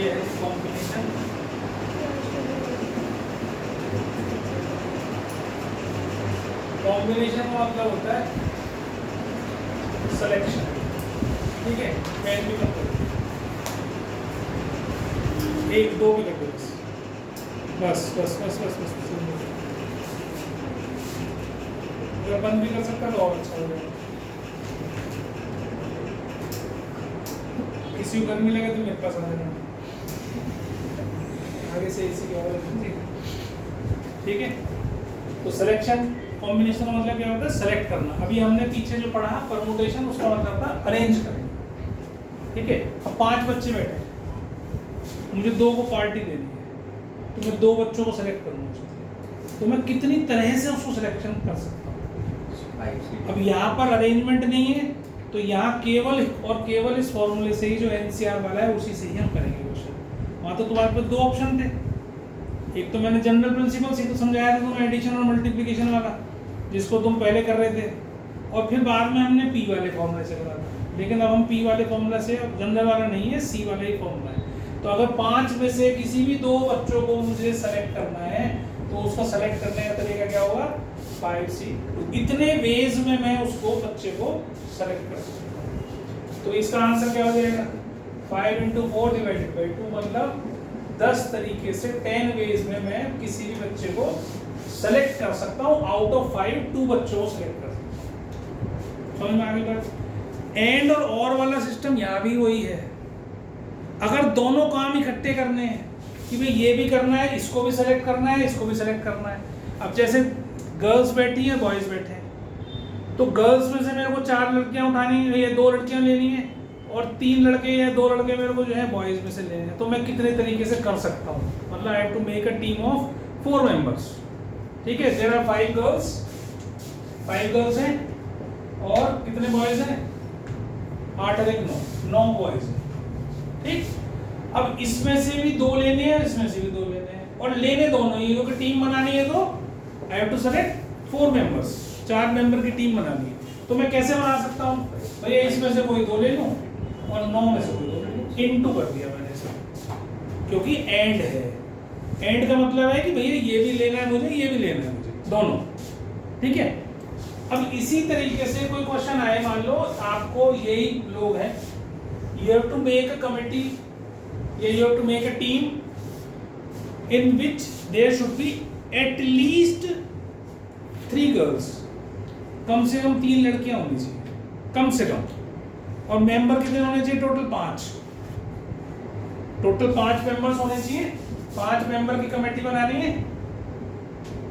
ये है combination. Combination का मतलब होता है सिलेक्शन, ठीक है। पेन भी कर दो, एक दो भी कर दो बस बस बस बस बस बस। अगर बंद भी कर सकता तो और अच्छा हो जाएगा। किसी को गर्मी लगे तो मेरे पास आ जाना, आगे से इसी की आवाज, ठीक है। तो सिलेक्शन कॉम्बिनेशन का मतलब क्या होता है? सेलेक्ट करना। अभी हमने पीछे जो पढ़ा परमुटेशन, उसका मतलब था अरेंज करें, ठीक है। अब 5 बच्चे बैठे, मुझे 2 को पार्टी देनी है, तो मैं 2 बच्चों को सेलेक्ट करूंगा, तो मैं कितनी तरह से उसको सिलेक्शन कर सकता हूँ। अब यहाँ पर अरेंजमेंट नहीं है, तो यहाँ केवल और केवल इस फॉर्मूले से ही जो एनसीआर वाला है उसी से ही हम करेंगे क्वेश्चन। वहाँ तो तुम्हारे पास 2 ऑप्शन थे, एक तो मैंने जनरल प्रिंसिपल से तो समझाया था तुम्हें, एडिशन और मल्टीप्लिकेशन वाला, जिसको तुम पहले कर रहे थे, और फिर बाद में हमने पी वाले फॉर्मूले से करा था। लेकिन अब हम पी वाले फॉर्मूला से, अब जनरल वाला नहीं है, सी वाला ही फॉर्मूला है। तो अगर 5 में से किसी भी 2 बच्चों को मुझे सेलेक्ट करना है, तो उसको सेलेक्ट करने का तरीका क्या होगा? 5C। तो इतने वेज में मैं उसको बच्चे को सेलेक्ट कर सकता हूँ। तो इसका आंसर क्या हो जाएगा? 5 × 4 / 2, मतलब 10 तरीके से 10 वेज में मैं किसी भी बच्चे को सेलेक्ट कर सकता हूँ। आउट ऑफ 5 2 बच्चों को सेलेक्ट कर सकता हूँ। समझ में आ गई बात? एंड और वाला सिस्टम यहाँ भी वही है। अगर दोनों काम इकट्ठे करने हैं कि भाई ये भी करना है, इसको भी सेलेक्ट करना है, इसको भी सेलेक्ट करना है। अब जैसे गर्ल्स बैठी हैं, बॉयज बैठे हैं, तो गर्ल्स में से मेरे को 4 लड़कियां उठानी है या 2 लड़कियां लेनी है, और 3 लड़के या 2 लड़के मेरे को जो है बॉयज में से लेने हैं। तो मैं कितने तरीके से कर सकता हूँ? मतलब I have to make a team of 4 members, ठीक है। देयर आर 5 गर्ल्स हैं, और कितने बॉयज हैं? 8 और 1 9 बॉयज हैं, ठीक। अब इसमें से भी 2 लेने हैं, इसमें से भी 2 लेने हैं, और लेने दोनों ही, क्योंकि टीम बनानी है तो I have to select 4 members, 4 member की टीम बनानी है। तो मैं कैसे बना सकता हूँ? भैया इसमें से कोई 2 ले लूँ और 9 में से कोई 2 ले लूँ, इनटू कर दिया मैंने इसमें, क्योंकि एंड है। एंड का मतलब है कि भैया ये भी लेना है मुझे, ये भी लेना है मुझे, दोनों, ठीक है। अब इसी तरीके से कोई क्वेश्चन आए, मान लो आपको यही लोग हैं, you have to make a committee, you have to make a team in which there should be at least 3 girls, कम से कम 3 लड़कियां होनी चाहिए, कम से कम। और मेंबर कितने होने चाहिए? टोटल 5 मेंबर्स होने चाहिए। 5 मेंबर की कमेटी बनानी है,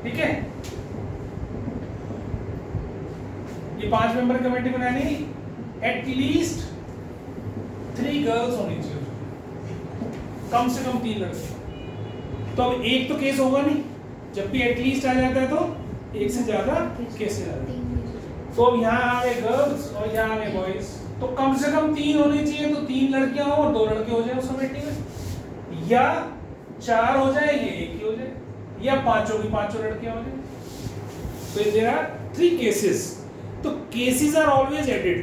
ठीक है। ये 5 मेंबर की कमेटी बनानी है, एटलीस्ट 3 गर्ल्स होनी चाहिए, कम से कम 3 लड़के। तो अब एक तो केस होगा नहीं, जब भी एटलीस्ट आ जाता है तो एक से ज्यादा केसेस आ जाते हैं। तो अब यहाँ आ गए गर्ल्स और यहाँ आ गए बॉयज, तो कम से कम 3 होने चाहिए, तो 3 लड़कियां हो और 2 लड़के हो जाए उस कमेटी में, या 4 हो जाए, ये 1 ही हो जाए, या 5 की 5 लड़कियां हो जाए। तो देयर आर 3 केसेस। तो cases are always added.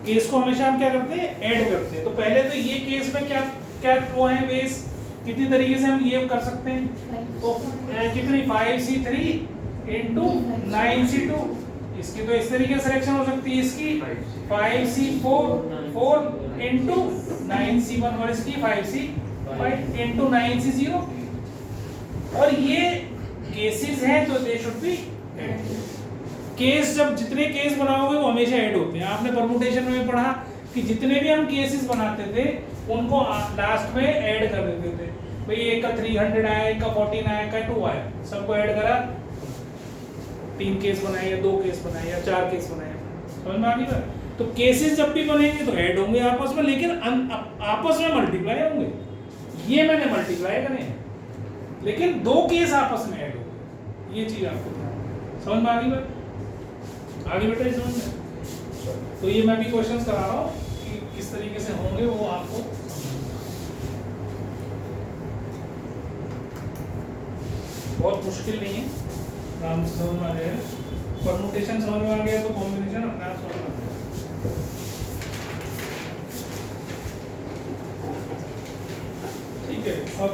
Case को हमेशा हम क्या करते हैं? ऐड करते हैं। तो पहले तो ये केस में क्या क्या वो है वेज, कितनी तरीके से हम ये कर सकते हैं? तो कितनी 5C3 × 9C2, इसकी तो इस तरीके से सिलेक्शन हो सकती है, इसकी 5C4 × 9C1, और इसकी 5C5 × 9C0। और ये केसेस हैं, तो दे शुड बी केस। जब जितने केस बनाओगे वो हमेशा ऐड होते हैं। आपने परमुटेशन में पढ़ा कि जितने भी हम केसेस बनाते थे उनको लास्ट में ऐड कर देते थे। भाई एक का 300 आया, एक का 14 आया, एक का 2 आया, सबको ऐड करा, 3 केस बनाए या 2 केस बनाए या 4 केस बनाए। समझ में आ गई बात? तो केसेस जब भी बनेंगे तो ऐड होंगे आपस में, लेकिन आपस में मल्टीप्लाई होंगे। ये मैंने मल्टीप्लाई करे हैं, लेकिन 2 केस आपस में ऐड होंगे। ये चीज आपको समझ में आ गई बात? आगे बेटा समझ में? तो ये मैं भी क्वेश्चंस करा रहा हूँ कि किस तरीके से होंगे, वो आपको बहुत मुश्किल नहीं है, आराम से समझ में आ जाएगा। परमुटेशन समझ में आ गया तो कॉम्बिनेशन अपने आप समझ में आ जाएगा।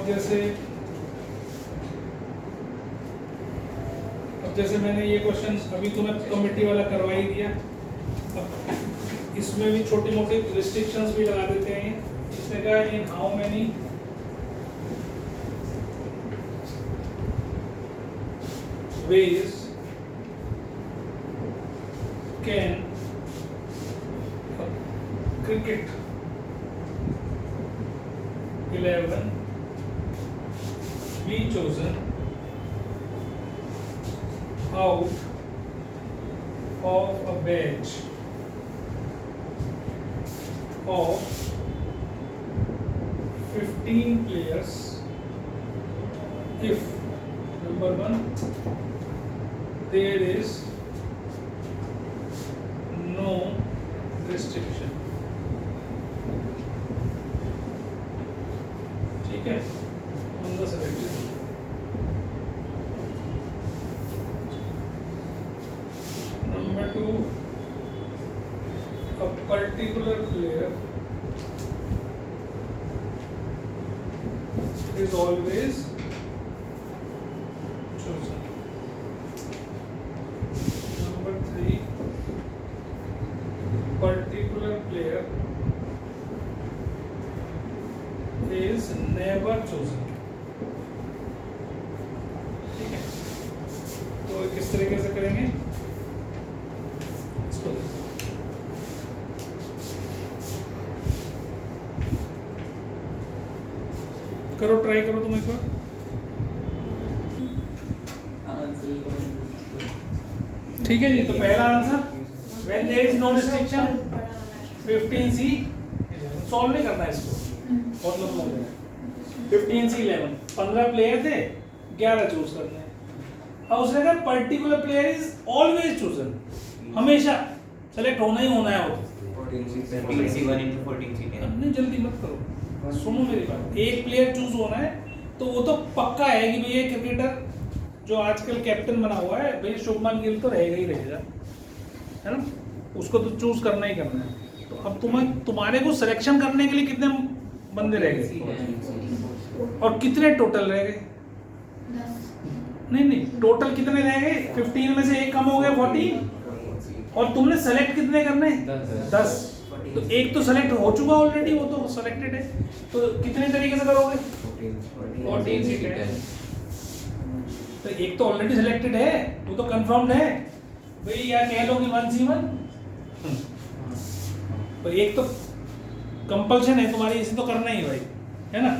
अब जैसे मैंने ये क्वेश्चन अभी तुम्हें कमिटी वाला करवा ही दिया, अब इसमें भी छोटी मोटी रिस्ट्रिक्शंस भी लगा देते हैं। इसने कहा in how many ways can a cricket 11 be chosen out of a batch of 15 players if number 1 there is no restriction। ठीक है, on the selection। Number 2, a particular player is always chosen। Number 3, particular player is never chosen। ठीक है, तो किस तरीके से करेंगे इसको? करो, ट्राई करो तुम एक बार। ठीक है जी, तो पहला answer when there is no restriction 15C solve नहीं करना इसको, बहुत लंबा हो जाएगा। 15C 11 15 प्लेयर थे, 11 चूज करने हैं। अब उसने कहा particular player is always chosen, हमेशा सेलेक्ट होना ही होना है वो। 14C 1 into 14C नहीं, जल्दी मत करो, सुनो मेरी बात। एक प्लेयर चूज होना है तो वो तो पक्का है कि भाई ये क्रिकेटर जो आजकल कैप्टन बना हुआ है भाई शुभमन गिल तो रहेगा ही रहेगा, है ना, उसको तो चूज करना ही करना है। तो अब तुम्हारे को सिलेक्शन करने के लिए कितने बंदे रह गए और कितने टोटल रह गए? नहीं, टोटल कितने रह गए? 15 में से एक कम हो गया 14, और तुमने सेलेक्ट कितने करने? 10। तो एक तो सेलेक्ट हो चुका ऑलरेडी, वो तो सेलेक्टेड है। तो कितने तरीके से करोगे? 14 से 10। तो एक तो ऑलरेडी सिलेक्टेड है, वो तो कंफर्म्ड है भाई, या कह लो कि 1C1। तो एक तो कंपल्शन है तुम्हारी, इसे तो करना ही भाई, है ना।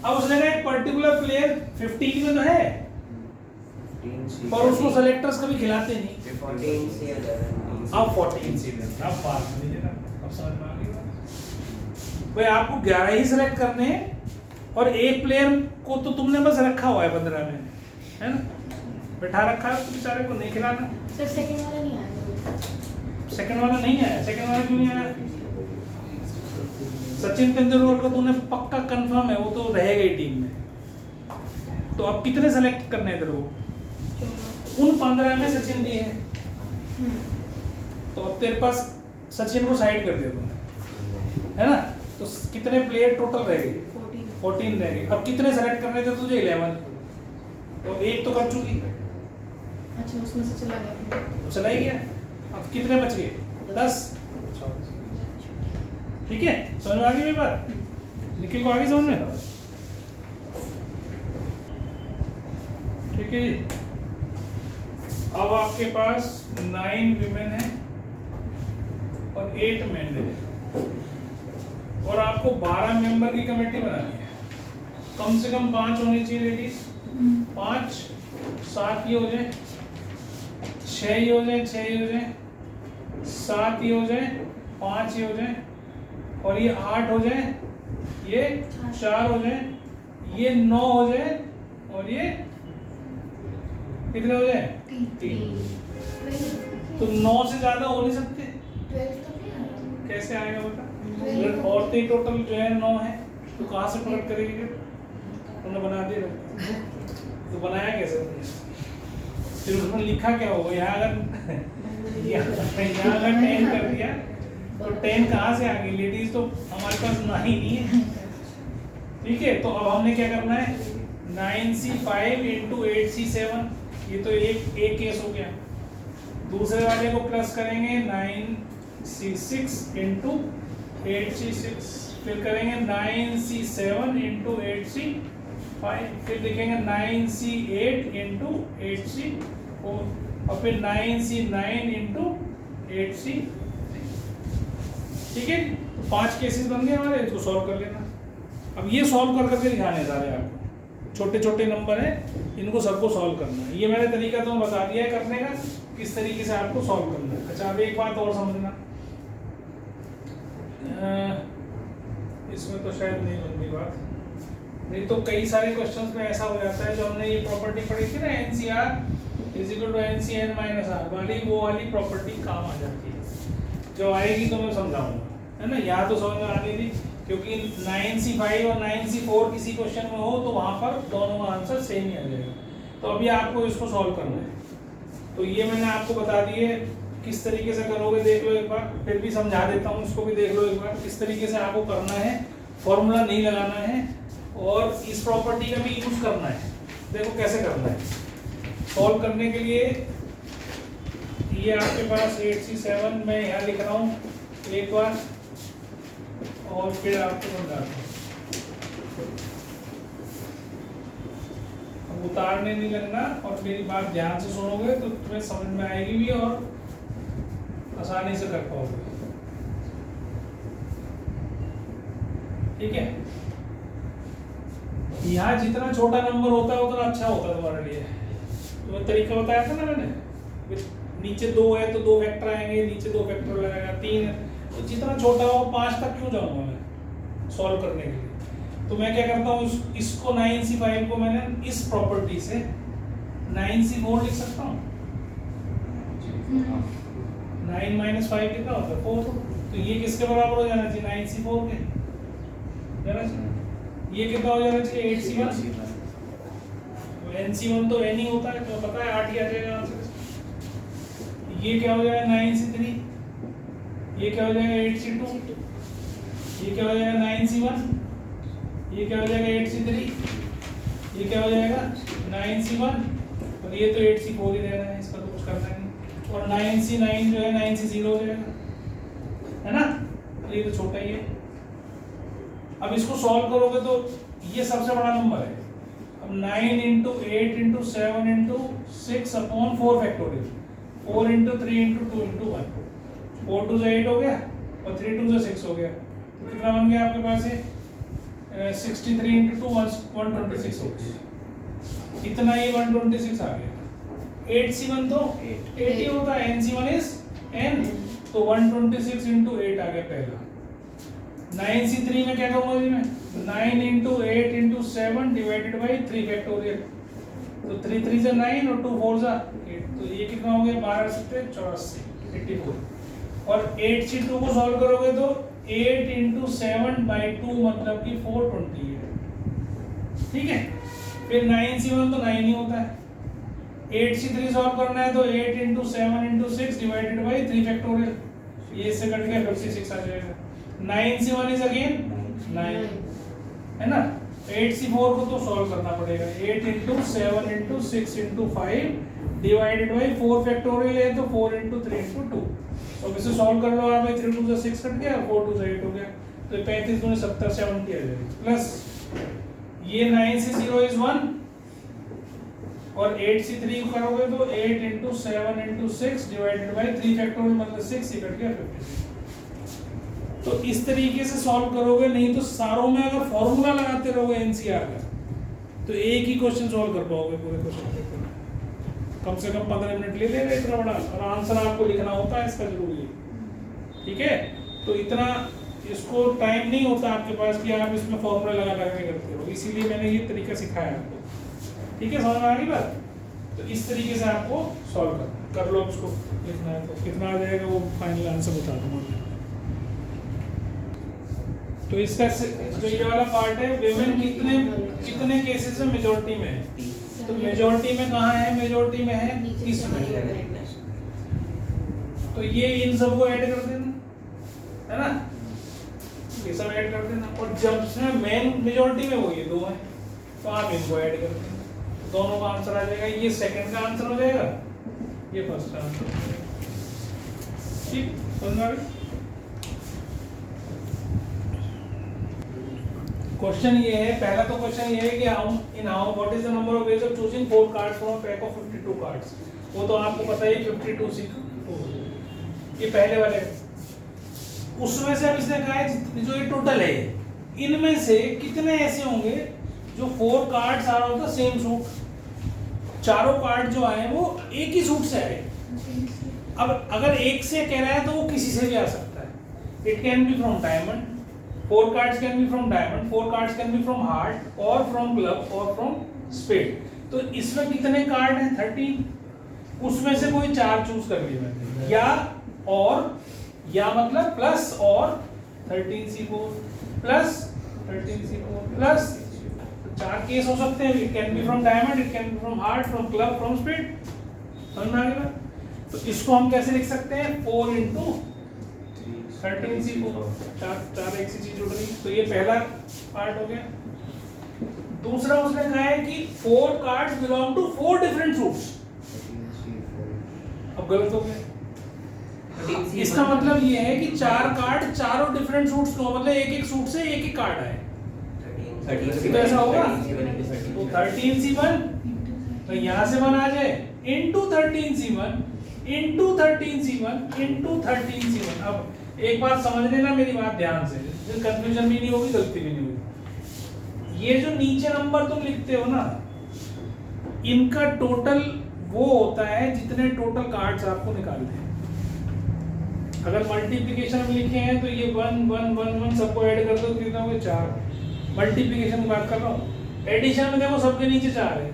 अब उसने कहा पर्टिकुलर प्लेयर 15 में तो है, पर उसको सेलेक्टर्स कभी खिलाते नहीं। 14C 11 अब 14C अब बात नहीं है ना, अब समझ में आ गई बात। भाई आपको 11 ही सेलेक्ट करने हैं, और एक प्लेयर को तो तुमने बस रखा हुआ है 15 में, है ना, बैठा रखा है, तो बेचारे को नहीं खिलाना। सर सेकंड वाला नहीं आया। सेकंड वाला नहीं आया। सेकंड वाला क्यों नहीं आया? सचिन तेंदुलकर को तूने पक्का कंफर्म है, वो तो रहेगा ही टीम में। तो अब कितने सेलेक्ट करने हैं तेरे को? उन 15 में सचिन भी है, तो अब तेरे पास सचिन को साइड कर दिया तुमने, है ना। तो कितने प्लेयर टोटल रह गए? 14 रह गए। अब कितने सेलेक्ट करने थे तुझे? 11। तो एक तो कर चुकी, अच्छा उसमें से चला गया, चला ही गया। अब कितने बच गए? 10। ठीक है, समझ में आ गई मेरी बात? निखिल को आगे समझ में? ठीक है जी। अब आपके पास 9 विमेन है और 8 मेन है, और आपको 12 मेंबर की कमेटी बनानी है। कम से कम 5 होनी चाहिए लेडीज, 5, 7 ही हो जाए, 6 ही हो जाए, 6 ही हो जाए, 7 ही हो जाए, 5 ही हो जाए, और ये 8 हो जाए, ये 4 हो जाए, ये 9 हो जाए, और ये कितने हो जाए? 3। तो 9 से ज्यादा हो नहीं सकते। 12 तो नहीं आया। कैसे आएगा बेटा? औरतें टोटल जो है 9 है, तो कहाँ से पलट करेगी फिर? तुमने बना दिया, तो बनाया कैसे तुमने? फिर उसमें लिखा क्या होगा? यहाँ अगर 10 कर दिया तो 10 कहाँ से आ गई? लेडीज तो हमारे पास ना ही नहीं है, ठीक है, तो अब हमने क्या करना है 9C5 इंटू 8C7, ये तो एक केस हो गया। दूसरे वाले को प्लस करेंगे 9C6 इंटू 8C6, फिर करेंगे 9C7 इंटू 8C5, फिर लिखेंगे 9C8 इंटू 8C4 और फिर 9C9 इंटू 8C। ठीक है, तो 5 केसेस बन गए हमारे, इसको सॉल्व कर लेना। अब ये सॉल्व कर करके दिखाने सारे आपको, छोटे छोटे नंबर हैं, इनको सबको सॉल्व करना है। ये मैंने तरीका तो बता दिया है करने का, किस तरीके से आपको सॉल्व करना है। अच्छा, अब एक बात और समझना, इसमें तो शायद नहीं बनती बात, नहीं तो कई सारे क्वेश्चंस में ऐसा हो जाता है, जो हमने ये प्रॉपर्टी पढ़ी थी ना NCR is equal to NCN minus R वाली, वो वाली प्रॉपर्टी काम आ जाती है। जो आएगी तो मैं समझाऊंगा, है ना, यहाँ तो समझ में आ गई थी, क्योंकि 9C5 और 9C4 किसी क्वेश्चन में हो तो वहाँ पर दोनों का आंसर सेम ही आ जाएगा। तो अभी आपको इसको सॉल्व करना है। तो ये मैंने आपको बता दिए, किस तरीके से करोगे देख लो एक बार, फिर भी समझा देता हूँ, इसको भी देख लो एक बार किस तरीके से आपको करना है। फॉर्मूला नहीं लगाना है और इस प्रॉपर्टी का भी यूज करना है। देखो कैसे करना है सॉल्व करने के लिए। ये आपके पास 8C7 मैं यहाँ लिख रहा हूँ एक बार, और फिर आपको समझाता हूँ। अब उतारने नहीं लगना, और मेरी बात ध्यान से सुनोगे तो तुम्हें समझ में आएगी भी और आसानी से कर पाओगे। ठीक है, यहाँ जितना छोटा नंबर होता है उतना अच्छा होता है तुम्हारे लिए। तो तरीका बताया था ना मैंने, नीचे 2 है तो 2 फैक्टर आएंगे, नीचे 2 फैक्टर लगाएगा, 3 है तो जितना छोटा हो 5 तक क्यों जाऊंगा मैं सॉल्व करने के लिए। तो मैं क्या करता हूँ, इसको 9C5 को मैंने इस प्रॉपर्टी से 9C4 लिख सकता हूँ। 9 माइनस 5 कितना होता है 4, तो ये किसके बराबर हो जाना चाहिए 9C4 के जाना चाहिए। ये कितना हो जाना चाहिए 8C1, NC1 तो N ही होता है, तो पता है 8 ही आ जाएगा आंसर। ये क्या हो जाएगा 9C3, ये क्या हो जाएगा 8C2, ये क्या हो जाएगा 9C1, ये क्या हो जाएगा 8C3, ये क्या हो जाएगा 9C1, और ये तो 8C4 ही रहना है, इसका तो कुछ करना नहीं। और 9C9 जो है 9C0 हो जाएगा, है ना, ये तो छोटा ही है। अब इसको सॉल्व करोगे तो ये सबसे बड़ा नंबर है। अब 9 into 8 into 7 into 6 upon 4 factorial, 4 into 3 into 2 into 1, 4 2 8 हो गया और 3 2 6 हो गया, तो कितना बन गया आपके पास है 63 इंटू 2 126 हो गया। इतना ही 126 आ गया। 8C1 तो 80 होता है, NC1 इज N, तो 126 इंटू 8 आ गया पहला। 9C3 में क्या करूंगा जी मैं 9 into 8 into 7 divided by 3 factorial, तो 3 3 से 9 और 2 4 से 8, तो ये कितना हो गया 12 7 84 84। और 8C2 को सॉल्व करोगे तो 8 इंटू 7 बाई 2 मतलब कि 420 है। ठीक है, फिर 9C1 तो 9 ही होता है। 8C3 सॉल्व करना है तो 8 into 7 into 6 divided by 3 factorial, ये इससे कट गया 56 आ जाएगा। 9C1 इज अगेन 9, है ना। 8C4 को तो सॉल्व करना पड़ेगा, 8 into 7 into 6 into 5 divided by 4 factorial है तो 4 इंटू 3 इंटू 2, तो इसे सॉल्व कर लो आप, 3 2 से 6 कट गया, 4 2 से 8 हो गया, तो 35 दूनी 70 70 आ जाएगी। प्लस ये 9C0 इज 1 और 8C3 को करोगे तो 8 into 7 into 6 divided by 3 factorial मतलब 6 ही कट गया 56। तो इस तरीके से सॉल्व करोगे, नहीं तो सारों में अगर फॉर्मूला लगाते रहोगे NCR का तो एक ही क्वेश्चन सॉल्व कर पाओगे पूरे क्वेश्चन पेपर में। कम से कम 15 मिनट ले लेगा इतना बड़ा, और आंसर आपको लिखना होता है इसका जरूरी है। ठीक है, तो इतना इसको टाइम नहीं होता आपके पास कि आप इसमें फॉर्मूला लगा करके करते हो, इसीलिए मैंने ये तरीका सिखाया आपको। ठीक है, समझ में आ गई बात। तो इस तरीके से आपको सॉल्व कर लो, उसको लिखना है तो कितना आ जाएगा वो फाइनल आंसर बता दूंगा। तो इसका जो ये वाला पार्ट है, विमेन कितने केसेस में मेजॉरिटी में है, तो मेजॉरिटी में कहाँ है, मेजॉरिटी में है इसमें, तो ये इन सबको ऐड कर देना, है ना। ये सब ऐड कर देना, और जब से मेन मेजॉरिटी में वो ये दो है तो आप इनको ऐड कर देना, दोनों का आंसर आ जाएगा। ये सेकंड का आंसर हो जाएगा, ये फर्स्ट का आंसर हो जाएगा। ठीक, समझ में आ गया? क्वेश्चन ये है, पहला तो क्वेश्चन ये है कि how what is the number of ways of choosing 4 cards from pack of 52 cards. वो तो आपको पता है 52 सी ये पहले वाले, उसमें से अब इसने कहा है जो ये टोटल है इनमें से कितने ऐसे होंगे जो 4 cards are of the same suit, चारों कार्ड जो आए वो एक ही सूट से आए। अब अगर एक से कह रहा है तो वो किसी से भी आ सकता है। It can be from diamond, 4 cards can be from diamond, 4 cards can be from heart or from club or from spade। तो इसमें कितने कार्ड हैं? 13, उसमें से कोई 4 चूज कर लिए मैंने, या मतलब प्लस और 13C4 plus 13C4 plus 4 case हो सकते हैं। It can be from diamond, it can be from heart, from club, from spade. समझ में आ गया? तो इसको हम कैसे लिख सकते हैं? 4 into 13C4, चार एक सी चीज जुड़ रही। तो ये पहला पार्ट हो गया। दूसरा उसने कहा है कि 4 cards belong to 4 different suits. अब गलत हो गया। इसका मतलब ये है कि 4 कार्ड चारों डिफरेंट सूट्स को, मतलब एक एक सूट से एक एक कार्ड आए। 13C1 ऐसा होगा? 13C1 तो 13C1 तो यहाँ से 1 आ जाए into 13C1 into 13C1 into 13C1। अब एक बात समझ लेना मेरी बात ध्यान से, कंफ्यूजन भी नहीं होगी, गलती भी नहीं होगी। ये जो नीचे नंबर तुम लिखते हो ना, इनका टोटल वो होता है जितने टोटल कार्ड्स आपको निकालने हैं। अगर मल्टीप्लिकेशन में लिखे हैं तो ये 1 1 1 1 सबको ऐड कर दो, कितना हो गया? 4। मल्टीप्लिकेशन की बात कर रहा हूँ। एडिशन में देखो सबके नीचे 4 है,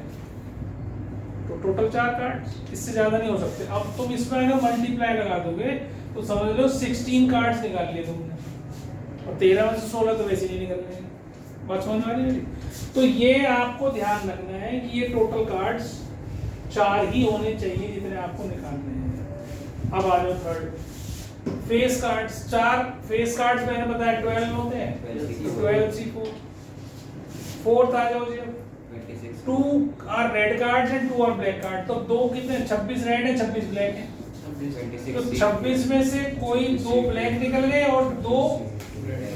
तो टोटल 4 कार्ड्स, इससे ज्यादा नहीं हो सकते। अब तुम इसमें अगर मल्टीप्लाई लगा दोगे तो समझ लो 16 कार्ड्स निकाल लिए तुमने, और 13 में से 16 तो वैसे नहीं निकल रहे। बात समझ में आ रही है? तो ये आपको ध्यान रखना है कि ये टोटल कार्ड्स 4 ही होने चाहिए जितने आपको निकालने हैं। अब आ जाओ third, face cards. 4 face cards मैंने बताया 12 होते हैं, 12C4। फोर्थ आ जाओ जी, 2 are red cards and 2 are black card. तो 2 कितने? 26 रेड है, 26 ब्लैक है। तो 26 में से कोई 2 ब्लैक निकल गए और 2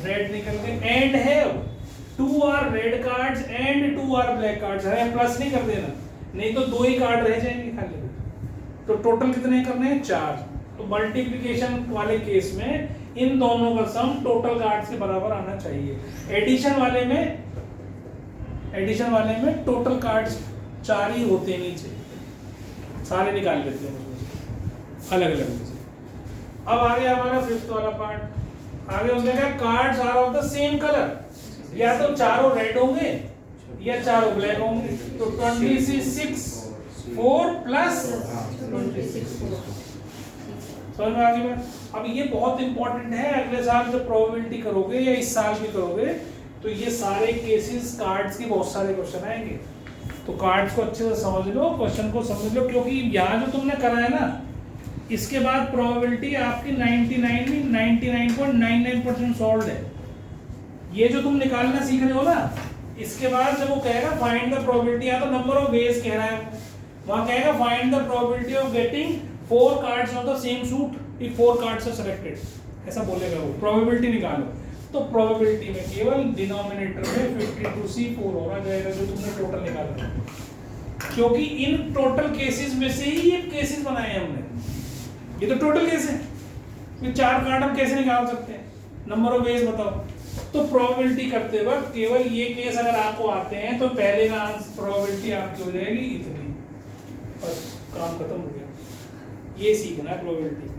रेड निकल गए। एंड है 2 are red cards and 2 are black cards है, प्लस नहीं कर देना, नहीं तो 2 ही कार्ड रह जाएंगे खाली। तो टोटल कितने करने हैं? 4। तो मल्टीप्लिकेशन वाले केस में इन दोनों का सम टोटल कार्ड्स के बराबर आना चाहिए। एडिशन वाले में टोटल कार्ड्स 4 ही होते हैं, नीचे सारे निकाल लेते हैं अलग अलग में से। अब आ गया हमारा 5th वाला पार्ट। आगे उसने कहा cards are of the same colour, या तो चारों रेड होंगे या चारों ब्लैक होंगे। तो 26 4 प्लस 26 समझ में आ गई बात? अब ये बहुत इंपॉर्टेंट है, अगले साल जब प्रोबेबिलिटी करोगे या इस साल भी करोगे तो ये सारे केसेस कार्ड्स के बहुत सारे क्वेश्चन आएंगे। तो कार्ड्स को अच्छे से समझ लो, क्वेश्चन को समझ लो, क्योंकि यहाँ जो तुमने करा है ना, इसके बाद प्रोबेबिलिटी आपकी 99.99% सॉल्व है। ये जो तुम निकालना सीख रहे हो ना, इसके बाद जब वो कहेगा फाइंड द प्रोबेबिलिटी, या तो नंबर ऑफ वेज कह रहा है, वहां कहेगा find the probability of getting 4 cards of the same suit if 4 cards are selected, ऐसा बोलेगा वो। प्रोबेबिलिटी निकालो, तो प्रोबेबिलिटी में केवल डिनोमिनेटर में 52C4 होना जाएगा जो तुमने टोटल निकाला, क्योंकि इन टोटल केसेस में से ही ये केसेस बनाए हैं हमने। ये तो टोटल केस है, ये 4 कार्ड हम कैसे निकाल सकते हैं? नंबर ऑफ वेज बताओ। तो प्रोबेबिलिटी करते वक्त केवल ये केस अगर आपको आते हैं तो पहले का आंसर प्रोबेबिलिटी आपकी हो जाएगी इतनी, बस काम खत्म हो गया। ये सीखना है प्रोबेबिलिटी,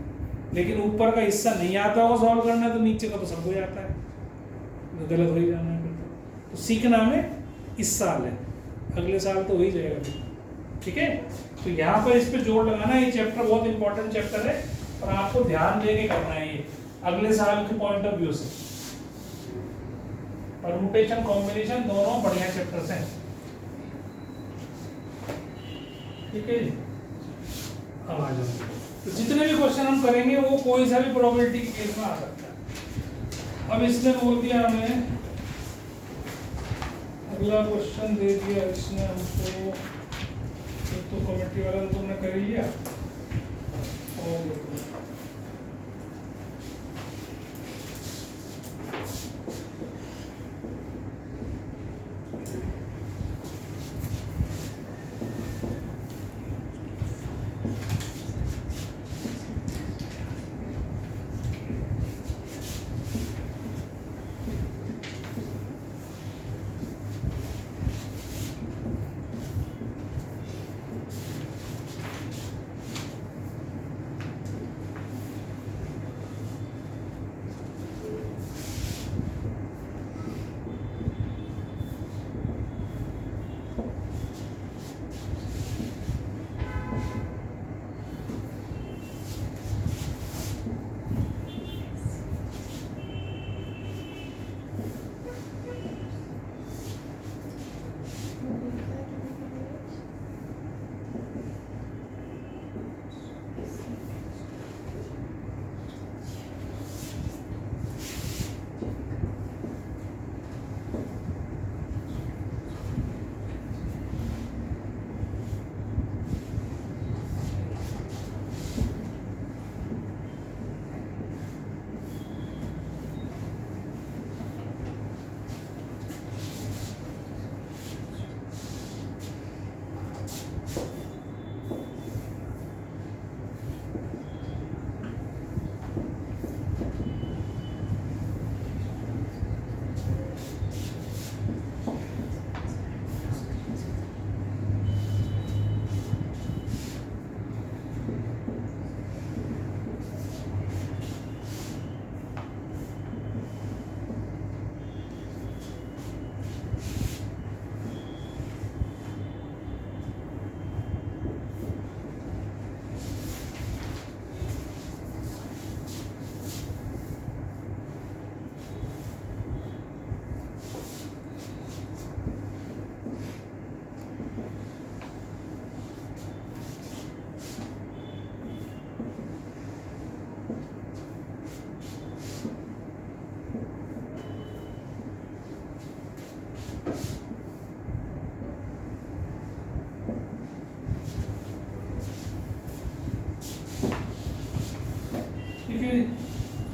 लेकिन ऊपर का हिस्सा नहीं आता हो सॉल्व करना तो नीचे का तो सब हो जाता है, तो गलत हो ही जाना है। तो सीखना में इस साल है, अगले साल तो हो ही जाएगा। ठीक है, तो यहाँ पर इस पे जोर लगाना, ये चैप्टर बहुत इंपॉर्टेंट चैप्टर है और आपको ध्यान देके करना है ये अगले साल के पॉइंट ऑफ व्यू से। परमुटेशन कॉम्बिनेशन दोनों बढ़िया चैप्टर्स हैं। ठीक है जी, अब आ जाओ। तो जितने भी क्वेश्चन हम करेंगे वो कोई सा भी प्रोबेबिलिटी के केस में आ सकता है। अब इसने बोल दिया हमें, अगला क्वेश्चन दे दिया इसने हमको, एक तो कमेटी वाला तो तुमने कर ही लिया, और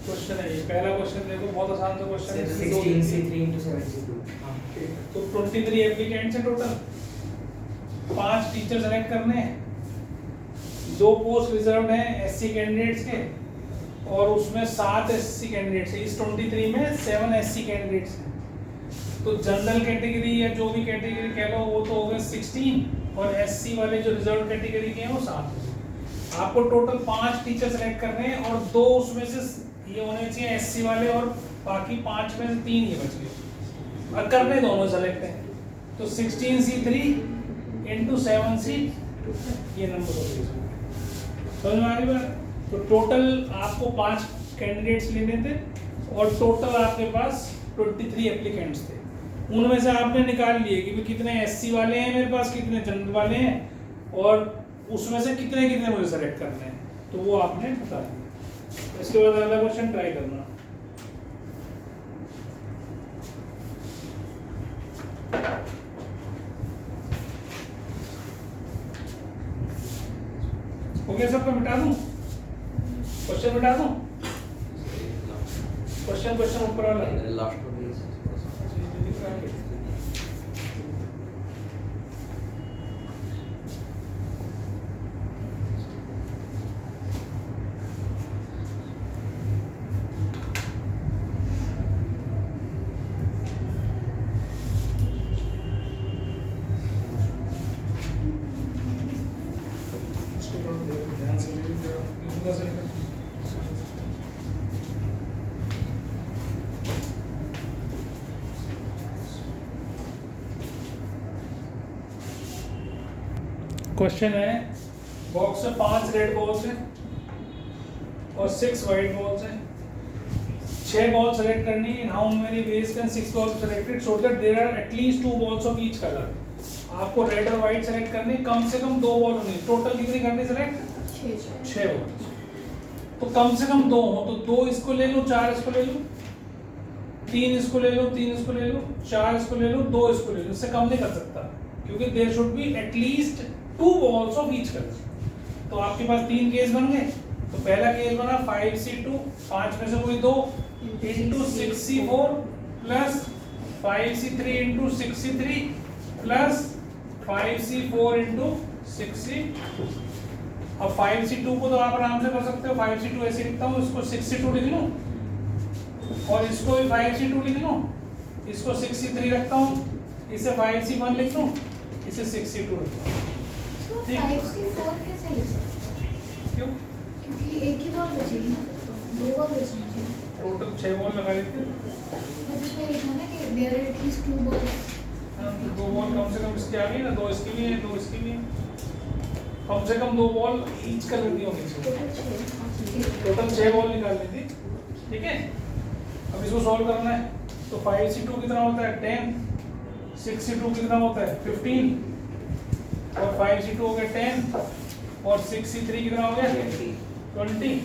क्वेश्चन है ये, पहला क्वेश्चन देखो, बहुत आसान सा क्वेश्चन है। 16C3 into 7C2। तो 23 एप्लीकेंट्स है टोटल, 5 टीचर सेलेक्ट करने हैं, 2 पोस्ट रिजर्व हैं एससी कैंडिडेट्स के, और उसमें 7 एससी कैंडिडेट्स हैं। इस 23 में 7 एससी कैंडिडेट्स हैं। तो जनरल कैटेगरी या जो भी कैटेगरी कह लो वो तो हो गए 16, और एससी वाले जो रिजर्व कैटेगरी के हैं वो 7। आपको टोटल 5 टीचर सेलेक्ट करने हैं, और 2 उसमें से ये होने चाहिए एससी वाले, और बाकी 5 में से 3 ही बच गए, और करने दोनों सेलेक्ट हैं। तो 16C3 into 7C, ये नंबर हो गया। समझ में आ रही बात? तो टोटल आपको 5 कैंडिडेट्स लेने थे, और टोटल आपके पास 23 एप्लीकेंट्स थे। उनमें से आपने निकाल लिए कि कितने एससी वाले हैं मेरे पास, कितने जनरल वाले हैं, और उसमें से कितने कितने मुझे सेलेक्ट करने हैं, तो वो आपने बता दिया। इसके बाद अगला क्वेश्चन ट्राई करना। हो गया सबका? मिटा दूं क्वेश्चन, मिटा दूं क्वेश्चन ऊपर वाला लास्ट में ध्यान से क्वेश्चन है, बॉक्स में 5 रेड बॉल्स हैं और 6 वाइट बॉल्स हैं। 6 बॉल सेलेक्ट करनी है। How many ways can 6 balls selected so that there are at least 2 balls of each colour. आपको रेड और वाइट सेलेक्ट करनी, कम से कम 2 बॉल होनी। टोटल कितनी करनी सेलेक्ट? 6 बॉल। तो कम से कम 2 हो, तो 2 इसको ले लूं, 4 इसको ले लूं, 3 इसको ले लो, 3 इसको ले लो, 4 इसको ले लो, 2 इसको ले लो, इससे कम नहीं कर सकता क्योंकि there should be at least 2 balls of each colour. तो आपके पास 3 केस बन गए। तो पहला केस बना 5C2, 5 में से कोई 2 into 6C4 plus 5C3 into 6C3 plus 5C4 into 6C2। अब 5C2 को तो आप आराम से कर सकते हो, 5C2 ऐसे लिखता हूँ, इसको 6C2 लिख लूँ और इसको भी 5C2 लिख लूँ, इसको 6C3 रखता हूँ, इसे 5C1 लिख लूँ, इसे 6C2 रखता हूँ। तो ठीक। 5C4 कैसे लिख सकते हैं? क्यों? क्योंकि एक ही बॉल बचेगी ना, दो बॉल बचनी चाहिए। टोटल 6 बॉल लगा लेते हैं। बट इसमें लिखा ना कि देयर आर एटलीस्ट 2 बॉल्स। हाँ, तो 2 बॉल कम से कम इसकी आ गई ना, 2 इसकी भी है, 2 इसकी भी है। कम से कम 2 बॉल ईच कलर की होनी चाहिए। टोटल 6 बॉल निकाल ली थी। ठीक है, अब इसको सॉल्व करना है। तो 5C2 कितना होता है 10, 6C2 कितना होता है 15 और 5C2 हो गया 10 और 6C3 कितना हो गया 20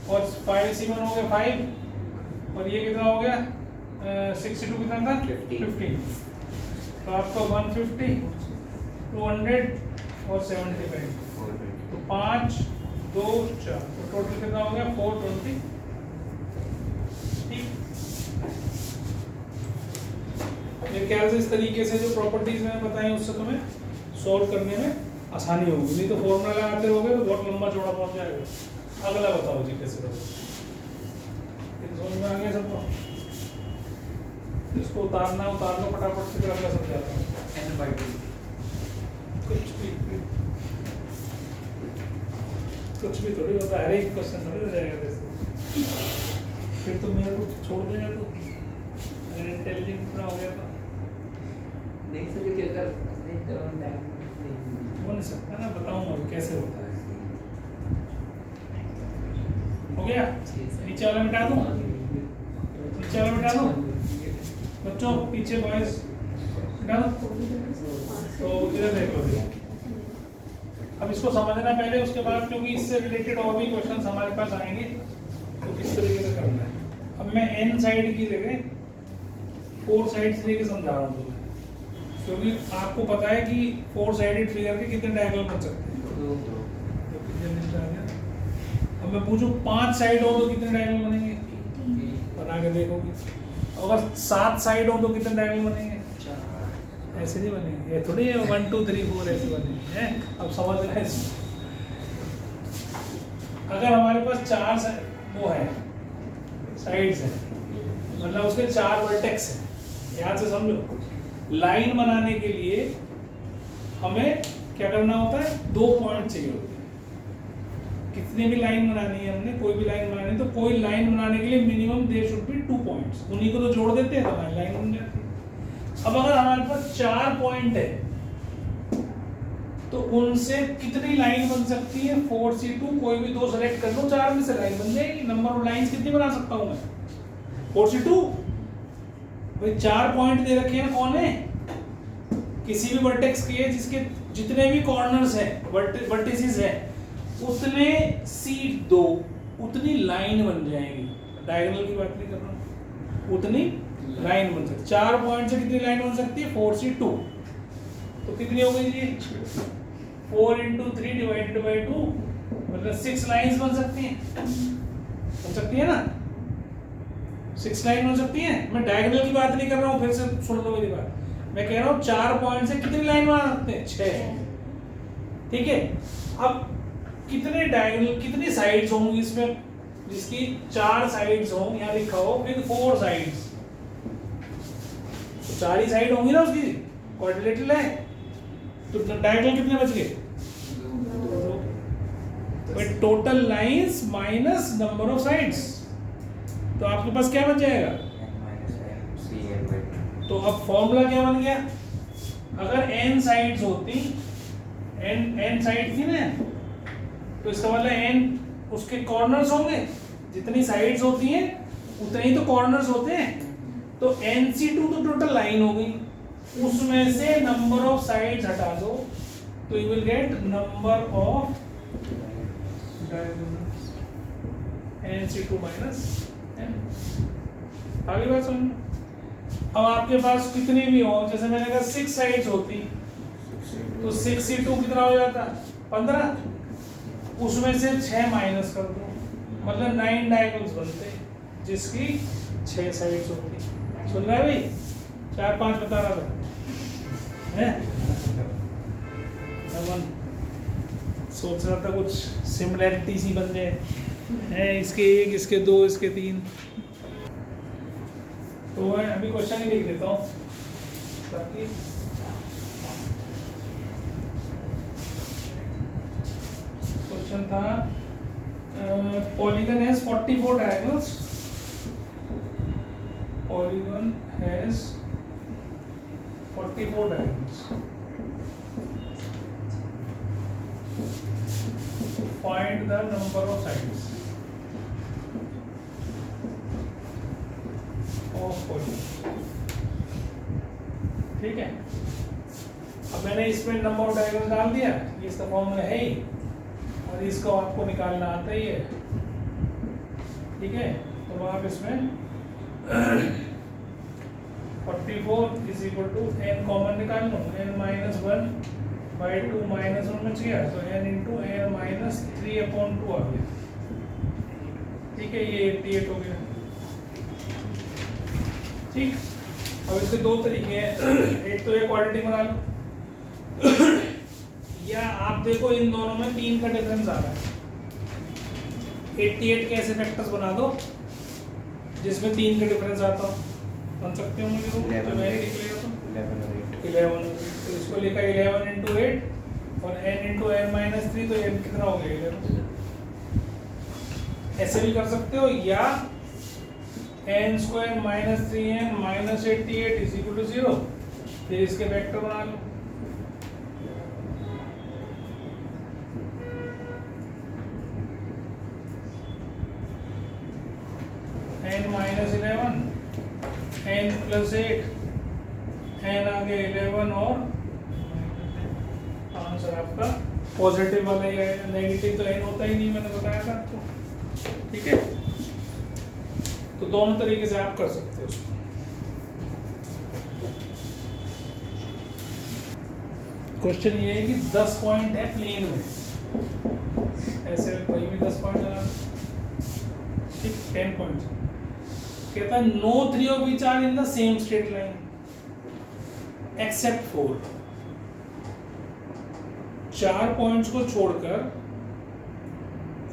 और 5C1 हो गया 5 और ये कितना हो गया 6C2 कितना था 15। तो आपका 150, 200 और 75। तो 5, 2, 4 तो टोटल कितना हो गया 420। ठीक, मेरे ख्याल से इस तरीके से जो प्रॉपर्टीज मैंने बताई उससे तुम्हें सॉल्व करने में आसानी होगी। नहीं तो फॉर्मूला लगाते रहोगे तो बहुत लंबा चौड़ा पहुंच जाएगा। अगला बताओ जी कैसे करोगे। समझ में आ गया सबको? इसको उतार लो फटाफट से, फिर अगला समझाता हूँ। कुछ भी थोड़ी होता है, हर एक क्वेश्चन थोड़ी हो जाएगा वैसे। फिर तो मेरे को छोड़ देगा तो अगर इंटेलिजेंट पूरा हो गया तो नहीं सर, क्या कर नहीं तो हो नहीं सकता ना, बताऊंगा कैसे होता है। हो गया, नीचे वाला मिटा दूं, नीचे वाला मिटा दूं बच्चों, पीछे बॉयज मिटा दूं। तो इधर देख लो। अब इसको समझना पहले, उसके बाद क्योंकि इससे रिलेटेड और भी क्वेश्चन हमारे पास आएंगे तो किस तरीके से करना है। अब मैं n साइड की जगह 4 साइड्स लेके समझा रहा हूँ तुम्हें, क्योंकि आपको पता है कि 4 साइडेड फिगर के कितने डायगोनल बन सकते हैं। अब मैं पूछूं 5 साइड हो तो कितने डायगोनल बनेंगे, बना के देखोगे। अगर 7 साइड हो तो कितने डायगोनल बनेंगे, ऐसे नहीं बनेंगे, ये थोड़ी है 1 2 3 4 ऐसे बनेंगे हैं। अब समझ रहे हैं। अगर हमारे पास 4 वो है साइड्स है, मतलब उसके 4 वर्टेक्स है, याद से समझो। लाइन बनाने के लिए हमें क्या करना होता है, 2 पॉइंट चाहिए होते हैं। कितनी भी लाइन बनानी है हमने, कोई भी लाइन बनानी है, तो कोई लाइन बनाने के लिए minimum there should be 2 points, उन्हीं को तो जोड़ देते हैं तो हमारी लाइन बन जाती है। अब अगर हमारे पास 4 पॉइंट है तो उनसे कितनी लाइन बन सकती है, 4C2, कोई भी 2 सेलेक्ट कर लो, 4 में से लाइन बन जाएगी। नंबर ऑफ लाइंस कितनी बना सकता हूं मैं, 4C2। भाई 4 पॉइंट दे रखे हैं, कौन है, किसी भी वर्टेक्स के जिसके जितने भी कॉर्नर्स हैं, वर्टिसेस हैं, उतने सीट दो, उतनी लाइन बन जाएगी। डायगोनल की बात नहीं कर रहा हूं, उतनी लाइन बन सकती। 4 पॉइंट से कितनी लाइन बन सकती है, 4C2। तो कितनी हो गई जी, 4 × 3 डिवाइडेड बाई 2, मतलब 6 लाइंस बन सकती है ना, 6 लाइन बन सकती है। मैं डायगोनल की बात नहीं कर रहा हूँ, फिर से सुन लो मेरी बात। मैं कह रहा हूँ 4 पॉइंट से कितनी लाइन बना सकते हैं, 6। ठीक है, अब कितने डायगोनल, कितनी साइड्स होंगी इसमें, जिसकी 4 साइड्स हों, यहाँ लिखा हो फिर 4 साइड्स, तो 4 ही साइड होंगी ना उसकी, क्वाड्रिलेटरल है, तो डायगोनल कितने बच गए, total lines minus number of sides, तो आपके पास क्या बच जाएगा। तो अब फॉर्मूला क्या बन गया, अगर n साइड्स होती, n साइड थी ना, तो इसका मतलब n उसके कॉर्नर्स होंगे, जितनी साइड्स होती हैं उतने ही तो कॉर्नर्स होते हैं। तो NC2 तो टोटल लाइन हो गई, उसमें से नंबर ऑफ साइड्स हटा दो तो you will get number of diagonals, NC2 - n। आगे बात समझ। अब आपके पास कितनी भी हो, जैसे मैंने कहा 6 साइड्स होती तो 62 कितना हो जाता 15, उसमें से 6 माइनस कर दो, मतलब 9 डायगोनल्स बनते जिसकी 6 साइड्स होती। सुन रहा है भाई? 4-5 बता रहा था है? सोच रहा था कुछ सिमिलैरिटी सी बन जाए है, इसके 1, इसके 2, इसके 3। तो मैं अभी क्वेश्चन ही लिख देता हूँ ताकि क्वेश्चन था polygon has 44 diagonals, polygon has 44 diagonals, find the number of sides of polygon। ठीक है, अब मैंने इसमें नंबर ऑफ डायगोनल डाल दिया, ये इसका फॉर्मूला है ही, और इसको आपको निकालना आता ही है। ठीक है, तो आप इसमें 44 is equal to n common निकाल लो, n-1 बाई 2 -1 बच गया, तो n इंटू n माइनस 3/2 आ गया। ठीक है, ये 88 हो गया। ठीक, अब इसके दो तरीके हैं, एक तो ये क्वाड्रेटिक बना लो या आप देखो इन दोनों में 3 का डिफरेंस आ रहा है। 88 के ऐसे फैक्टर्स बना दो जिसमें 3 का डिफरेंस आता हो, बन सकते हो मुझे? तो मैंने लिख लिया तो 11, तो इसको लिखा 11 इंटू 8 और n इंटू n माइनस 3, तो n कितना हो गया 11। ऐसे भी कर सकते हो, या n square minus 3n minus 88 is equal to 0, फिर इसके वेक्टर बना लो। n minus 11 n plus 8 n आगे 11 और आंसर आपका पॉजिटिव वाला ही है, नेगेटिव तो n होता ही नहीं, मैंने बताया था आपको। ठीक है, तो दोनों तरीके से आप कर सकते हो उसको। क्वेश्चन ये है कि 10 पॉइंट है प्लेन में, ऐसे कोई भी 10 पॉइंट लगा, ठीक, 10 पॉइंट। कहता है no 3 of which are in the same straight line except 4। 4 points को छोड़कर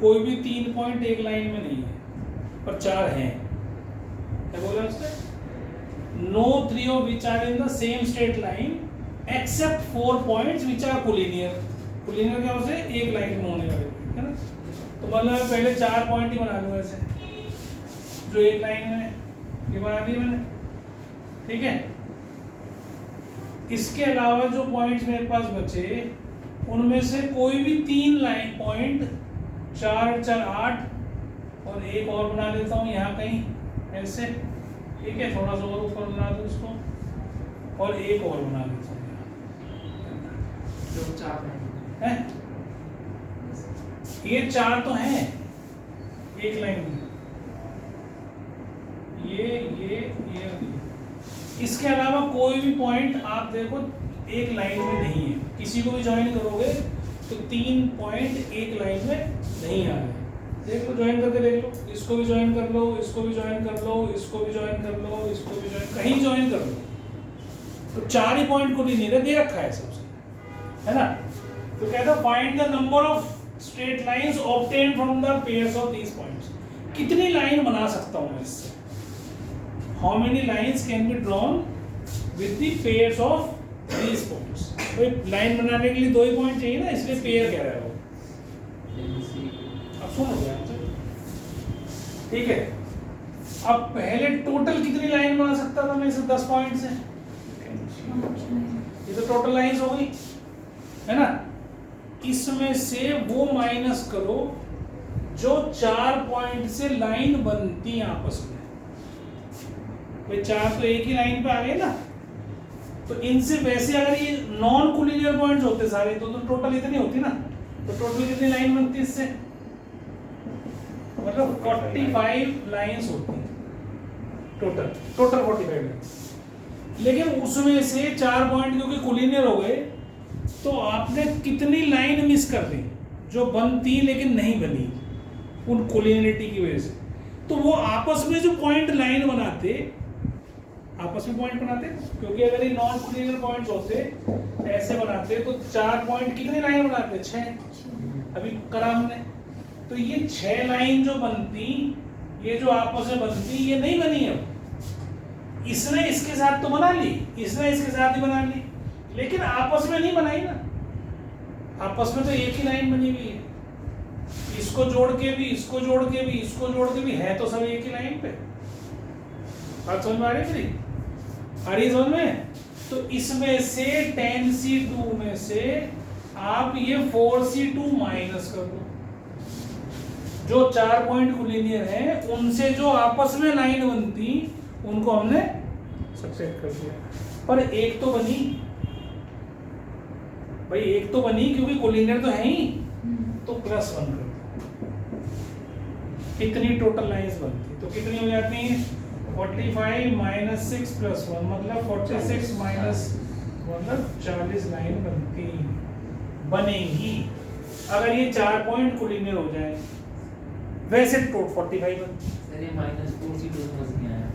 कोई भी 3 पॉइंट एक लाइन में नहीं है, पर 4 हैं। क्या बोला उसने? No 3 of which are in the same straight line except 4 points which are collinear. Collinear क्या होता है? एक लाइन में होने वाले, है ना? तो मतलब मैं पहले 4 पॉइंट ही बना लूँ ऐसे जो एक लाइन में, ये बना दी मैंने। ठीक है, इसके अलावा जो पॉइंट्स मेरे पास बचे उनमें से कोई भी 3 लाइन पॉइंट, 4 4 8 और एक और बना लेता हूँ यहाँ कहीं ऐसे। ठीक है, थोड़ा सा और ऊपर बना दो इसको, और एक और बना लेता हूँ जो 4 है। ये 4 तो हैं एक लाइन में, ये। इसके अलावा कोई भी पॉइंट आप देखो एक लाइन में नहीं है। किसी को भी ज्वाइन करोगे तो 3 पॉइंट एक लाइन में नहीं आ रहे। देख लो, ज्वाइन करके देख लो, इसको भी ज्वाइन कर लो, इसको भी ज्वाइन कर लो, इसको भी ज्वाइन कर लो, इसको भी ज्वाइन, कहीं ज्वाइन कर लो तो 4 ही पॉइंट को भी नहीं दे रखा है सबसे, है ना? तो कहता है find the number of straight lines obtain from the pairs of these points. कितनी लाइन बना सकता हूं मैं इससे? How many lines can be drawn with the pairs of these points. भाई लाइन बनाने के लिए 2 ही पॉइंट चाहिए ना, इसलिए पेयर कह रहा है वो। अब सुनो ध्यान से, ठीक है। अब पहले टोटल कितनी लाइन बना सकता था मैं इसे 10 पॉइंट से? ये तो टोटल लाइंस हो गई, है ना? इसमें से वो माइनस करो जो 4 पॉइंट से लाइन बनती है आपस में। भाई 4 तो एक ही लाइन पे आ गए ना, तो इनसे वैसे अगर ये नॉन कोलिनियर पॉइंट्स होते सारे तो टोटल इतनी होती ना। तो टोटल कितनी लाइन बनती है इससे? मतलब 45 लाइंस होती हैं। Total 45 lines. लेकिन उसमें से 4 पॉइंट क्योंकि कोलिनियर हो गए तो आपने कितनी लाइन मिस कर दी जो बनती लेकिन नहीं बनी उन कोलिनियरिटी की वजह से। तो वो आपस में जो पॉइंट लाइन बनाते, आपस में पॉइंट बनाते, क्योंकि अगर ये नॉन कोलिनियर पॉइंट्स होते ऐसे बनाते तो 4 पॉइंट कितनी लाइन बनाते, 6 अभी करा हमने। तो ये 6 लाइन जो बनती, ये जो आपस में बनती, ये नहीं बनी। अब इसने इसके साथ तो बना ली, इसने इसके साथ ही बना ली, लेकिन आपस में नहीं बनाई ना। आपस में तो एक ही लाइन बनी हुई है, इसको जोड़ के भी, इसको जोड़ के भी, इसको जोड़ के भी, है तो सब एक ही लाइन पे। बात समझ में आ रही है? आ रही समझ में? तो इसमें से tan(c)(2) में से आप ये 4c(2) माइनस कर दो। जो 4 पॉइंट कोलिनियर है उनसे जो आपस में लाइन बनती उनको हमने सब्ट्रैक्ट कर दिया। पर एक तो बनी भाई, एक तो बनी क्योंकि कोलिनियर तो है ही, तो +1 कर दो। कितनी टोटल लाइंस बनती, तो कितनी हो जाती हैं? 45 - 6 + 1 मतलब 46 - मतलब 40 लाइन बनती बनेगी अगर ये 4 पॉइंट कोलिनियर हो जाए। वैसे टोटल 45 बनती। सर ये -4c2 समझ नहीं आया।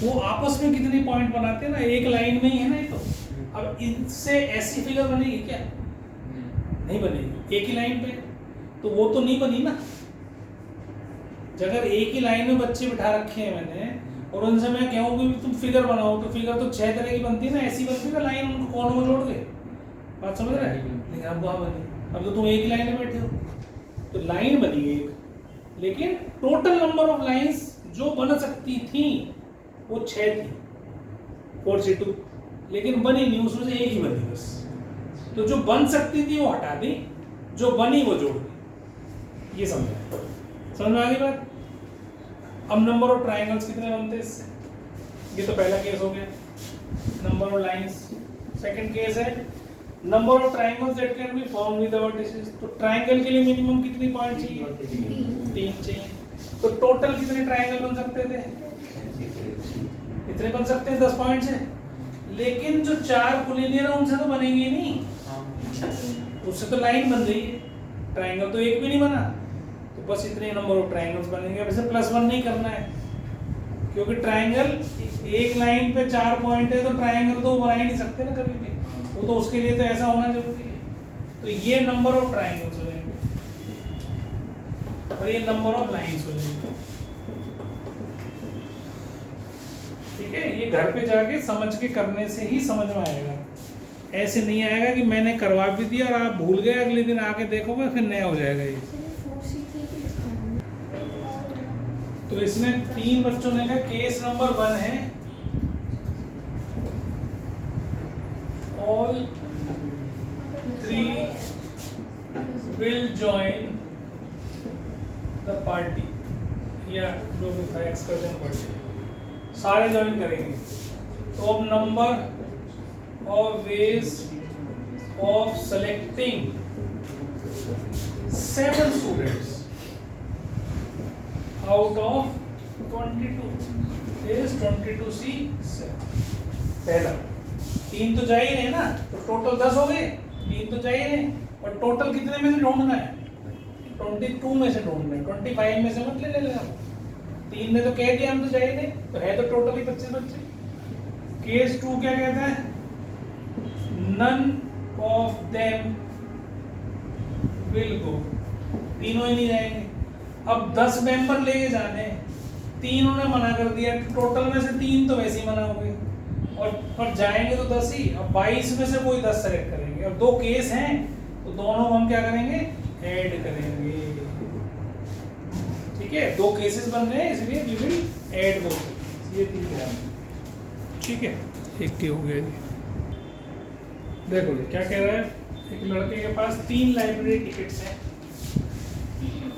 वो आपस में कितनी पॉइंट बनाते हैं ना, एक लाइन में ही है ना ये तो। अब इनसे ऐसी फिगर बनेगी क्या? नहीं बनेगी, एक ही लाइन पे। तो वो तो नहीं बनी ना। अगर एक ही लाइन में बच्चे बिठा रखे हैं मैंने और उनसे मैं कहूँ कि तुम फिगर बनाओ, तो फिगर तो 6 तरह की बनती है ना, ऐसी बनती है ना लाइन, उनको कोनों में जोड़ के। बात समझ रहे हैं? लेकिन अब वहाँ बनी, अब तो तुम एक ही लाइन में बैठे हो, तो लाइन बनी एक, लेकिन टोटल नंबर ऑफ लाइंस जो बन सकती थी वो 6 थी, 4c2, लेकिन बनी नहीं, उसमें से एक ही बनी बस। तो जो बन सकती थी वो हटा दी, जो बनी वो जोड़ दी। ये समझ में आ गई बात? अब नंबर ऑफ ट्रायंगल्स कितने बनते हैं इससे? ये तो पहला केस हो गया, number of lines. Second case है number of triangles that can be formed with the vertices. तो ट्रायंगल के लिए मिनिमम कितनी पॉइंट चाहिए? 3 चाहिए। तो टोटल कितने ट्रायंगल बन सकते थे? इतने बन सकते हैं 10 पॉइंट से। लेकिन जो 4 कोलिनियर है उनसे तो बनेंगे नहीं, उससे तो लाइन बन रही है, ट्रायंगल तो एक भी नहीं बना। तो बस इतने नंबर ऑफ ट्रायंगल्स बनेंगे। अब इसे +1 नहीं करना है, क्योंकि ट्रायंगल एक लाइन पे 4 पॉइंट है, तो ट्रायंगल तो बना ही नहीं सकते ना कभी भी, वो तो उसके लिए तो ऐसा होना जरूरी है। तो ये नंबर ऑफ ट्रायंगल्स हो जाएंगे और ये नंबर ऑफ लाइंस हो जाएंगे। ठीक है, ये घर पे जाके समझ के करने से ही समझ में आएगा। ऐसे नहीं आएगा कि मैंने करवा भी दिया और आप भूल गए, अगले दिन आके देखोगे फिर नया हो जाएगा ये। तो इसमें 3 बच्चों ने कहा केस नंबर 1 है all 3 will join the party, या जो भी था एक्सकर्शन पार्टी, सारे ज्वाइन करेंगे। तो अब number of ways of selecting 7 students out of 22 is 22c 7। पहला 3 तो जा ही रहे ना, तो टोटल 10 हो गए, 3 तो जा ही रहे, और टोटल कितने में से ढूंढना है? 22 में से ढूंढना है, 25 में से मत ले लेना। 3 ने तो कह दिया हम तो जा ही रहे, तो है तो टोटल ही 25 बच्चे। केस 2 क्या कहता है? none of them will go, तीनों ही नहीं जाएंगे। अब 10 मेंबर लेके जाने, 3 ने मना कर दिया, टोटल में से 3 तो वैसे ही मना हो गए, और पर जाएंगे तो 10 ही। अब 22 में से कोई 10 सेलेक्ट करेंगे। अब 2 केस हैं तो दोनों हम क्या करेंगे? ऐड करेंगे। ठीक है, 2 केसेस बन रहे हैं, इसलिए वी विल ऐड बोथ। ये 3 ग्राम, ठीक है, एक के हो गया जी। देखो जी क्या कह रहा है, एक लड़के के पास 3 लाइब्रेरी टिकट्स हैं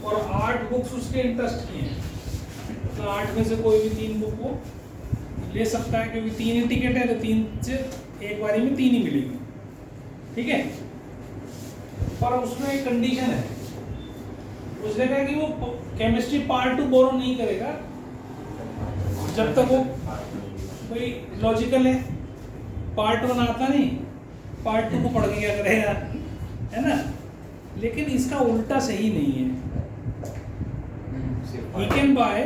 और 8 बुक्स उसके इंटरेस्ट की हैं, तो 8 में से कोई भी 3 बुक वो ले सकता है, क्योंकि 3 ही टिकट है, तो 3 से एक बारी में 3 ही मिलेगी। ठीक है, पर उसमें एक कंडीशन है, उसने कहा कि वो केमिस्ट्री पार्ट 2 बोरो नहीं करेगा, जब तक वो कोई लॉजिकल है, पार्ट 1 आता नहीं, पार्ट 2 को पढ़ के क्या करेगा, है ना। लेकिन इसका उल्टा सही नहीं है। He can buy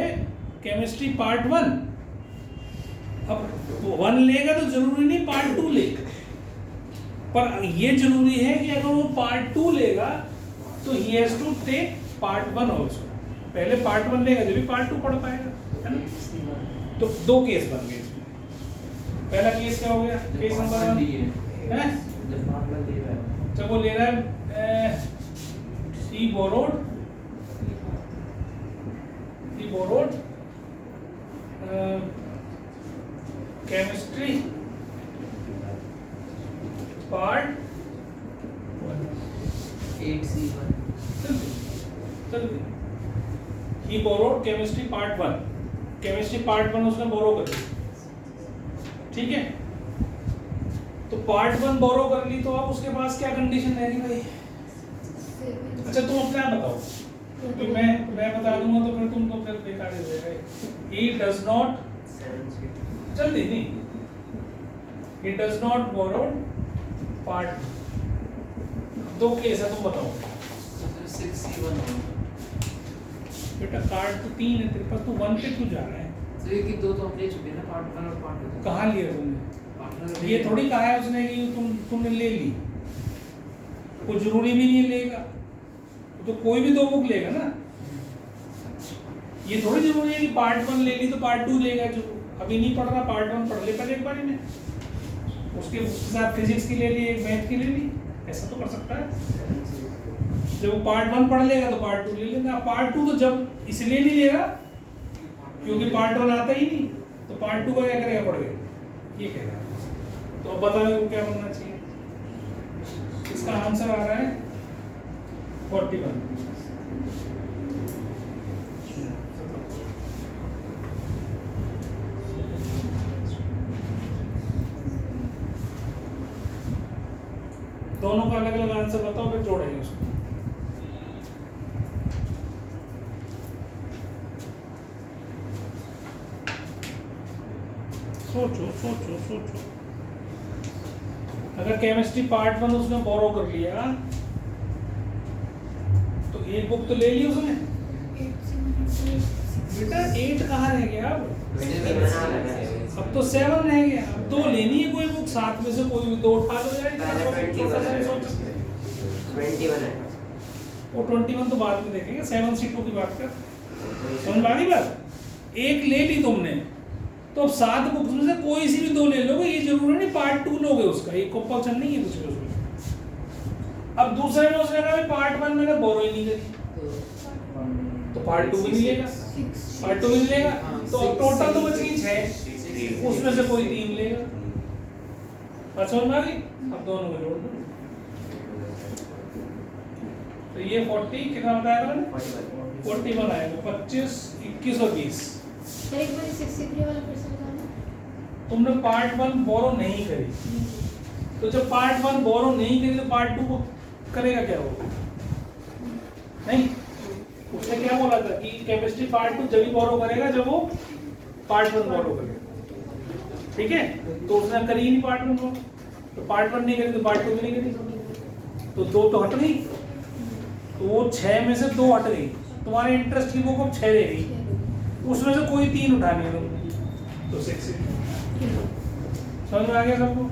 chemistry part 1, अब 1 लेगा तो जरूरी नहीं पार्ट 2 लेगा, पर ये जरूरी है कि अगर वो पार्ट 2 लेगा तो he has to take part 1 also. पहले पार्ट 1 लेगा जब भी पार्ट 2 पढ़ पाएगा, है ना। तो 2 केस बन गए इसमें। पहला केस क्या हो गया, केस नंबर 1 है जब वो ले रहा है he borrowed chemistry part 8C1 चल he borrowed chemistry part 1, chemistry part 1 उसने बोरो कर ली, ठीक है। तो पार्ट 1 बोरो कर ली तो अब उसके पास क्या कंडीशन रहेगी भाई। अच्छा तुम अपने आप बताओ, क्योंकि मैं बता दूंगा तो फिर तुम तो फिर बेकार हो जाएगा। he does not जल्दी नहीं, he does not borrow part 2 case है, तुम बताओ 6C1 बेटा। कार्ड तो 3 है तेरे पास, तो 1 पे क्यों जा रहा है। तो ये कि 2 तो हम ले चुके हैं ना, पार्ट 1 और पार्ट 2। कहाँ लिया तुमने, ये थोड़ी कहा है उसने कि तुमने ले ली, कोई जरूरी भी नहीं लेगा, तो कोई भी 2 बुक लेगा ना। ये थोड़ी जरूरी है कि पार्ट 1 ले ली तो पार्ट 2 लेगा, जो अभी नहीं पढ़ रहा पार्ट 1 पढ़ ले पहले एक बार में, उसके साथ फिजिक्स की ले ली, एक मैथ की ले ली, ऐसा तो कर सकता है। जब वो पार्ट 1 पढ़ लेगा तो पार्ट 2 ले लेगा। पार्ट 2 तो जब इसलिए नहीं लेगा क्योंकि पार्ट 1 आता ही नहीं, तो पार्ट 2 का क्या करेगा, पढ़ गया, ये कह रहा है। तो अब बता मेरे को क्या बनना चाहिए। इसका आंसर आ रहा है 41। दोनों का अलग अलग आंसर बताओ, फिर जोड़ेंगे उसको। सोचो सोचो सोचो। अगर केमिस्ट्री पार्ट 1 उसने बोरो कर लिया तो एक बुक तो ले ली उसने बेटा। 8 कहाँ रह गया अब तो 7 रह गया। अब 2 लेनी है कोई बुक, 7 में से कोई भी 2 उठा लो जाए। वो 21 तो बाद में देखेंगे, 7C2 की बात कर। समझ आ रही बात। 1 ले ली तुमने तो अब 7 बुक्स में से कोई सी भी 2 ले लोगे, ये जरूरी नहीं पार्ट 2 लोगे उसका, ये कंपल्सन नहीं है कुछ भी उसमें। अब दूसरे में उसने कहा पार्ट 1 मैंने बोरो ही नहीं करी, तो पार्ट 2 भी नहीं लेगा, पार्ट 2 भी नहीं लेगा, तो टोटल तो बच गई 6, उसमें से कोई 3 लेगा। बात समझ में आ गई। अब दोनों को जोड़ दो, तो ये 40 कितना बताया था मैंने, 41 आएगा। 25, 21 और 20। एक बार 63 वाला क्वेश्चन बताना। तुमने पार्ट 1 बोरो नहीं करी, तो जब पार्ट 1 बोरो नहीं करी तो पार्ट 2 को करेगा क्या वो, नहीं। उसने क्या बोला था कि केमिस्ट्री पार्ट 2 जब भी बोरो करेगा जब वो पार्ट 1 बोरो करेगा, ठीक है। तो उसने करी नहीं पार्ट 1 बोरो, तो पार्ट 1 नहीं करी तो पार्ट 2 भी नहीं करी, तो 2 तो हट गई। तो वो 6 में से 2 हट गई, तुम्हारे इंटरेस्ट की बुक अब 6 रह गई, उसमें से कोई 3 उठानी है तुमने, तो 6। समझ में आ गया सबको।